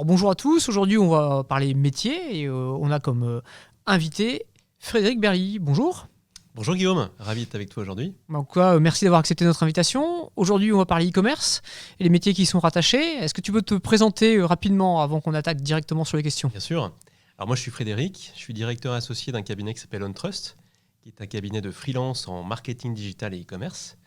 Alors, bonjour à tous, aujourd'hui on va parler métier et on a comme invité Frédéric Berly. Bonjour. Bonjour Guillaume, ravi d'être avec toi aujourd'hui. En tout cas, merci d'avoir accepté notre invitation. Aujourd'hui on va parler e-commerce et les métiers qui y sont rattachés. Est-ce que tu peux te présenter rapidement avant qu'on attaque directement sur les questions ? Bien sûr. Alors moi je suis Frédéric, je suis directeur associé d'un cabinet qui s'appelle OnTrust, qui est un cabinet de freelance en marketing digital et e-commerce.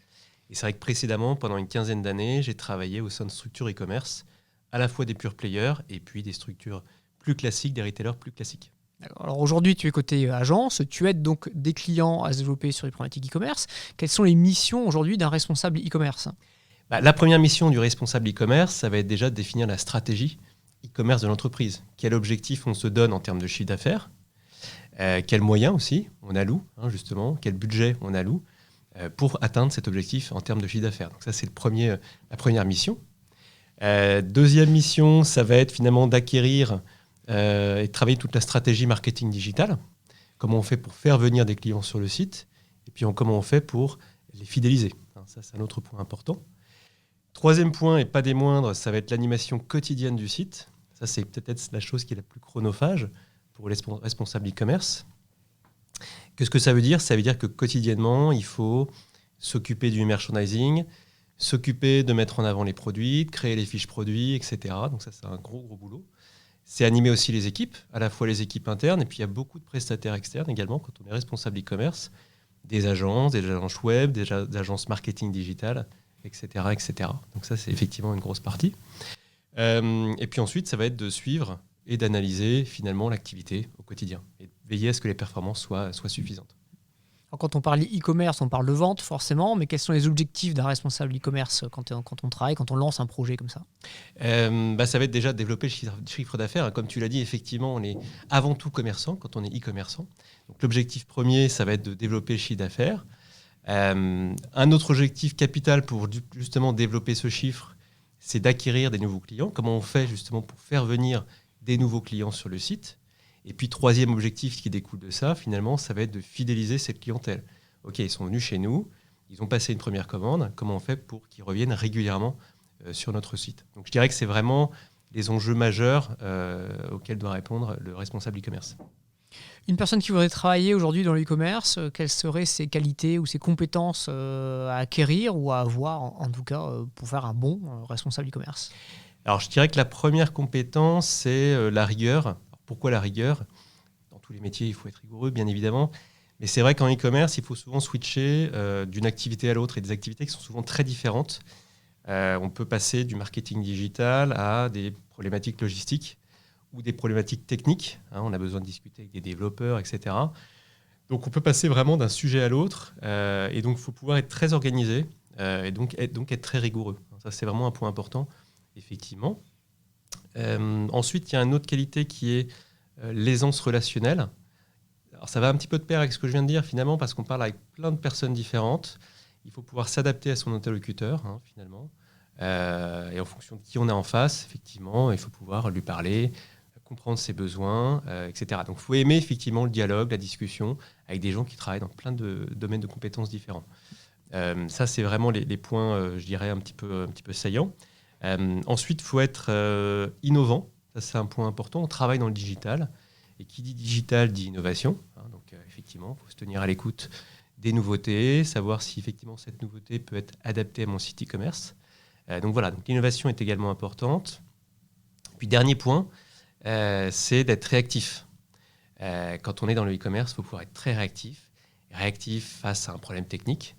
Et c'est vrai que précédemment, pendant une quinzaine d'années, j'ai travaillé au sein de structures e-commerce, à la fois des pure players et puis des structures plus classiques, des retailers plus classiques. Alors aujourd'hui, tu es côté agence, tu aides donc des clients à se développer sur les problématiques e-commerce. Quelles sont les missions aujourd'hui d'un responsable e-commerce ? La première mission du responsable e-commerce, ça va être déjà de définir la stratégie e-commerce de l'entreprise. Quel objectif on se donne en termes de chiffre d'affaires, quels moyens aussi on alloue, justement, quel budget on alloue pour atteindre cet objectif en termes de chiffre d'affaires. Donc ça, c'est la première mission. Deuxième mission, ça va être finalement d'acquérir et de travailler toute la stratégie marketing digital. Comment on fait pour faire venir des clients sur le site et puis comment on fait pour les fidéliser. Ça, c'est un autre point important. Troisième point, et pas des moindres, ça va être l'animation quotidienne du site. Ça, c'est peut-être la chose qui est la plus chronophage pour les responsables e-commerce. Qu'est-ce que ça veut dire ? Ça veut dire que quotidiennement, il faut s'occuper du merchandising, s'occuper de mettre en avant les produits, de créer les fiches produits, etc. Donc ça, c'est un gros boulot. C'est animer aussi les équipes, à la fois les équipes internes, et puis il y a beaucoup de prestataires externes également quand on est responsable e-commerce, des agences web, des agences marketing digital, etc., etc. Donc ça, c'est effectivement une grosse partie. Et puis ensuite, ça va être de suivre et d'analyser finalement l'activité au quotidien et de veiller à ce que les performances soient suffisantes. Alors, quand on parle e-commerce, on parle de vente forcément, mais quels sont les objectifs d'un responsable e-commerce quand on travaille, quand on lance un projet comme ça ? Ça va être déjà de développer le chiffre d'affaires. Comme tu l'as dit, effectivement, on est avant tout commerçant quand on est e-commerçant. Donc, l'objectif premier, ça va être de développer le chiffre d'affaires. Un autre objectif capital pour justement développer ce chiffre, c'est d'acquérir des nouveaux clients. Comment on fait justement pour faire venir des nouveaux clients sur le site ? Et puis, troisième objectif qui découle de ça, finalement, ça va être de fidéliser cette clientèle. OK, ils sont venus chez nous, ils ont passé une première commande. Comment on fait pour qu'ils reviennent régulièrement sur notre site ? Donc, je dirais que c'est vraiment les enjeux majeurs auxquels doit répondre le responsable e-commerce. Une personne qui voudrait travailler aujourd'hui dans l'e-commerce, quelles seraient ses qualités ou ses compétences à acquérir ou à avoir, en tout cas, pour faire un bon responsable e-commerce ? Alors, je dirais que la première compétence, c'est la rigueur. Alors, pourquoi la rigueur ? Dans tous les métiers, il faut être rigoureux, bien évidemment. Mais c'est vrai qu'en e-commerce, il faut souvent switcher d'une activité à l'autre et des activités qui sont souvent très différentes. On peut passer du marketing digital à des problématiques logistiques ou des problématiques techniques. On a besoin de discuter avec des développeurs, etc. Donc, on peut passer vraiment d'un sujet à l'autre. Et donc, il faut pouvoir être très organisé et donc être très rigoureux. Ça, c'est vraiment un point important, effectivement. Ensuite, il y a une autre qualité qui est l'aisance relationnelle. Alors, ça va un petit peu de pair avec ce que je viens de dire, finalement, parce qu'on parle avec plein de personnes différentes. Il faut pouvoir s'adapter à son interlocuteur, finalement. Et en fonction de qui on a en face, effectivement, il faut pouvoir lui parler, comprendre ses besoins, etc. Donc, il faut aimer effectivement le dialogue, la discussion avec des gens qui travaillent dans plein de domaines de compétences différents. Ça, c'est vraiment les points, je dirais, un petit peu saillants. Ensuite, il faut être innovant. Ça, c'est un point important. On travaille dans le digital. Et qui dit digital dit innovation. Donc, effectivement, il faut se tenir à l'écoute des nouveautés, savoir si effectivement cette nouveauté peut être adaptée à mon site e-commerce. Donc voilà, donc l'innovation est également importante. Puis dernier point, c'est d'être réactif. Quand on est dans le e-commerce, il faut pouvoir être très réactif. Réactif face à un problème technique.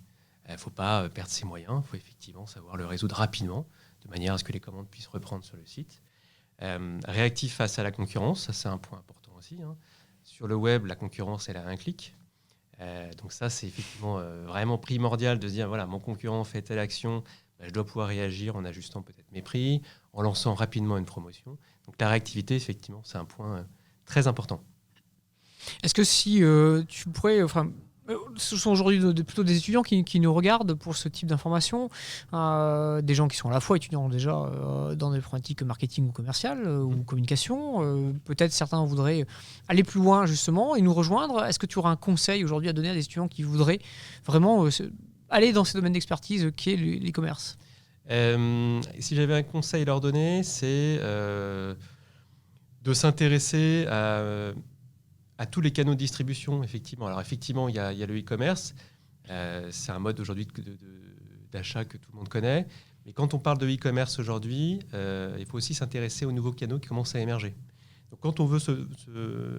Il ne faut pas perdre ses moyens. Il faut effectivement savoir le résoudre rapidement, de manière à ce que les commandes puissent reprendre sur le site. Réactif face à la concurrence, ça c'est un point important aussi. Sur le web, la concurrence, elle a un clic. Donc ça, c'est effectivement vraiment primordial de se dire, voilà, mon concurrent fait telle action, je dois pouvoir réagir en ajustant peut-être mes prix, en lançant rapidement une promotion. Donc la réactivité, effectivement, c'est un point très important. Est-ce que si tu pourrais... ce sont aujourd'hui plutôt des étudiants qui nous regardent pour ce type d'informations, des gens qui sont à la fois étudiants déjà dans des problématiques marketing ou commerciales ou communication. Peut-être certains voudraient aller plus loin justement et nous rejoindre. Est-ce que tu auras un conseil aujourd'hui à donner à des étudiants qui voudraient vraiment aller dans ces domaines d'expertise qui est l'e-commerce ? Si j'avais un conseil à leur donner, c'est De s'intéresser à tous les canaux de distribution, effectivement. Alors effectivement, il y a le e-commerce. C'est un mode aujourd'hui d'achat que tout le monde connaît. Mais quand on parle de e-commerce aujourd'hui, il faut aussi s'intéresser aux nouveaux canaux qui commencent à émerger. Donc quand on veut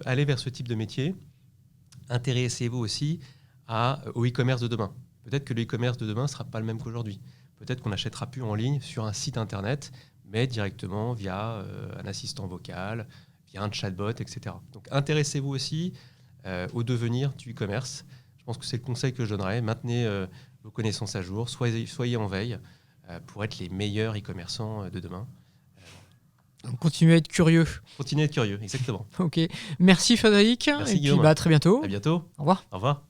aller vers ce type de métier, intéressez-vous aussi au e-commerce de demain. Peut-être que le e-commerce de demain ne sera pas le même qu'aujourd'hui. Peut-être qu'on n'achètera plus en ligne sur un site internet, mais directement via un assistant vocal, via un chatbot, etc. Donc intéressez-vous aussi au devenir du e-commerce. Je pense que c'est le conseil que je donnerais. Maintenez vos connaissances à jour, soyez en veille pour être les meilleurs e-commerçants de demain. Donc, continuez à être curieux. Continuez à être curieux, exactement. Ok. Merci Frédéric. Merci et Guillaume. puis à très bientôt. À bientôt. Au revoir. Au revoir.